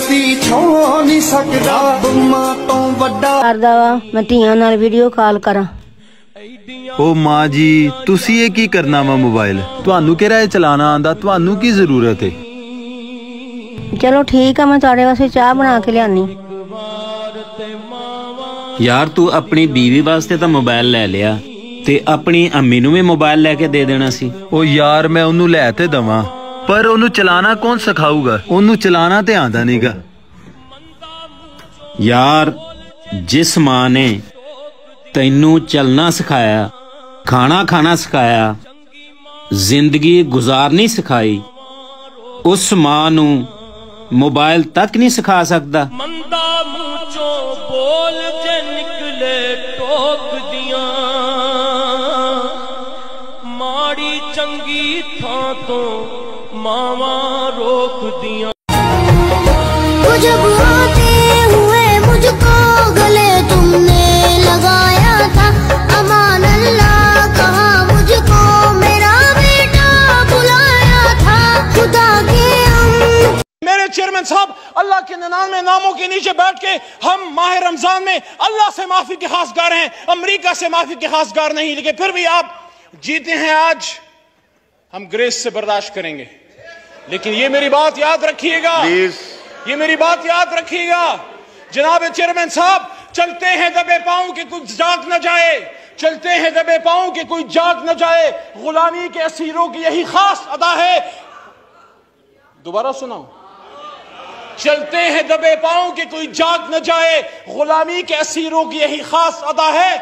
हस्ती छो नहीं सकदा मां तो वड्डा करदा वा मैं धीआं नाल वीडियो कॉल करा। ओ माँ जी तुसी ये की करना वा मोबाइल तुहानू केड़ा चलाना आंदा तुहानू की जरूरत है। चलो ठीक है मैं तुहाडे वास्ते चाह बना के लियानी। यार तू अपनी बीवी वास्ते तो मोबाइल ले लिया ते अपनी अम्मी नू भी मोबाइल लेके दे देना सी। ओ यार मैं ओनू लै ते दवां पर ओनू चलाना कौन सिखाऊगा ओनू चलाना ते आंदा नहींगा। यार जिस माँ ने तैनू चलना सिखाया खाना खाना सिखाया जिंदगी गुजारनी सिखाई उस माँ नू मोबाइल तक नहीं सिखा सकता। मंदा मुंचों बोल जे निकले टोक दियां माड़ी चंगी थां तो मावा रोक दियां। जब आते हुए मुझको गले तुमने लगाया था अमान अल्लाह कहा मुझको मेरा बेटा बुलाया था खुदा के मेरे चेयरमैन साहब अल्लाह के 99 नामों के नीचे बैठ के हम माह रमजान में अल्लाह से माफी के खासगार हैं अमेरिका से माफी के खासगार नहीं लेकिन फिर भी आप जीते हैं आज हम ग्रेस से बर्दाश्त करेंगे। लेकिन ये मेरी बात याद रखिएगा ये मेरी बात याद रखिएगा जनाब चेयरमैन साहब चलते हैं दबे पांव के कुछ जाग न जाए चलते हैं दबे पांव के कोई जाग न जाए गुलामी के असीरों की यही खास अदा है। दोबारा सुनाओ चलते हैं दबे पांव के कोई जाग न जाए गुलामी के असीरों की यही खास अदा है।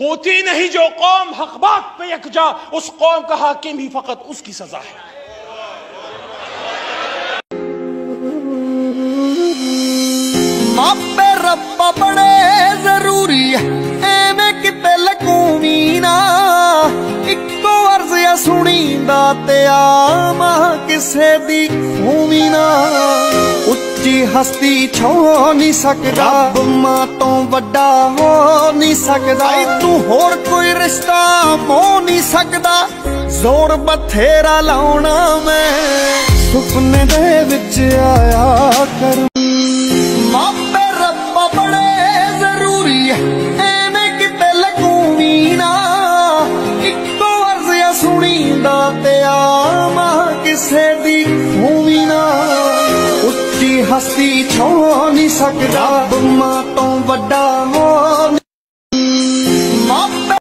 होती नहीं जो कौम हक बात पे यकजा उस कौम का हाकिम ही फकत उसकी सजा है। मापे रब्बा बड़े जरूरी है एवें किते लगूवी ना इको अर्ज या सुनींदा ते आमा किसे दी होवी ना उच्ची हस्ती छो नहीं सकदा मां तो वड्डा हो नहीं सकदा तू होर कोई रिश्ता मो नहीं सकदा जोर बथेरा लाउना मैं सुपने दे विच आया कर मापे रब्बा बड़े जरूरी है एवें किते लगूवी ना इको अर्ज या सुनींदा ते आमा किसे दी होवी ना उच्ची हस्ती छो नहीं सकदा मां तो वड्डा हो मापे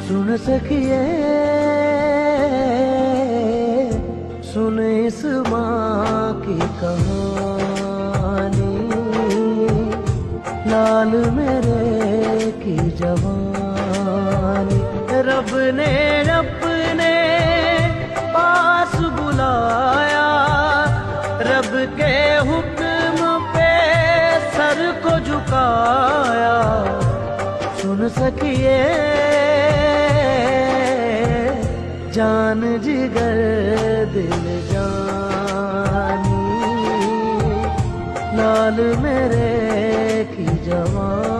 सुन सकिए सुन इस माँ की कहानी लाल मेरे की जवानी रब ने अपने पास बुलाया रब के हुक्म पे सर को झुकाया सुन सकिए जान जिगर दिल जानी लाल मेरे की जवानी।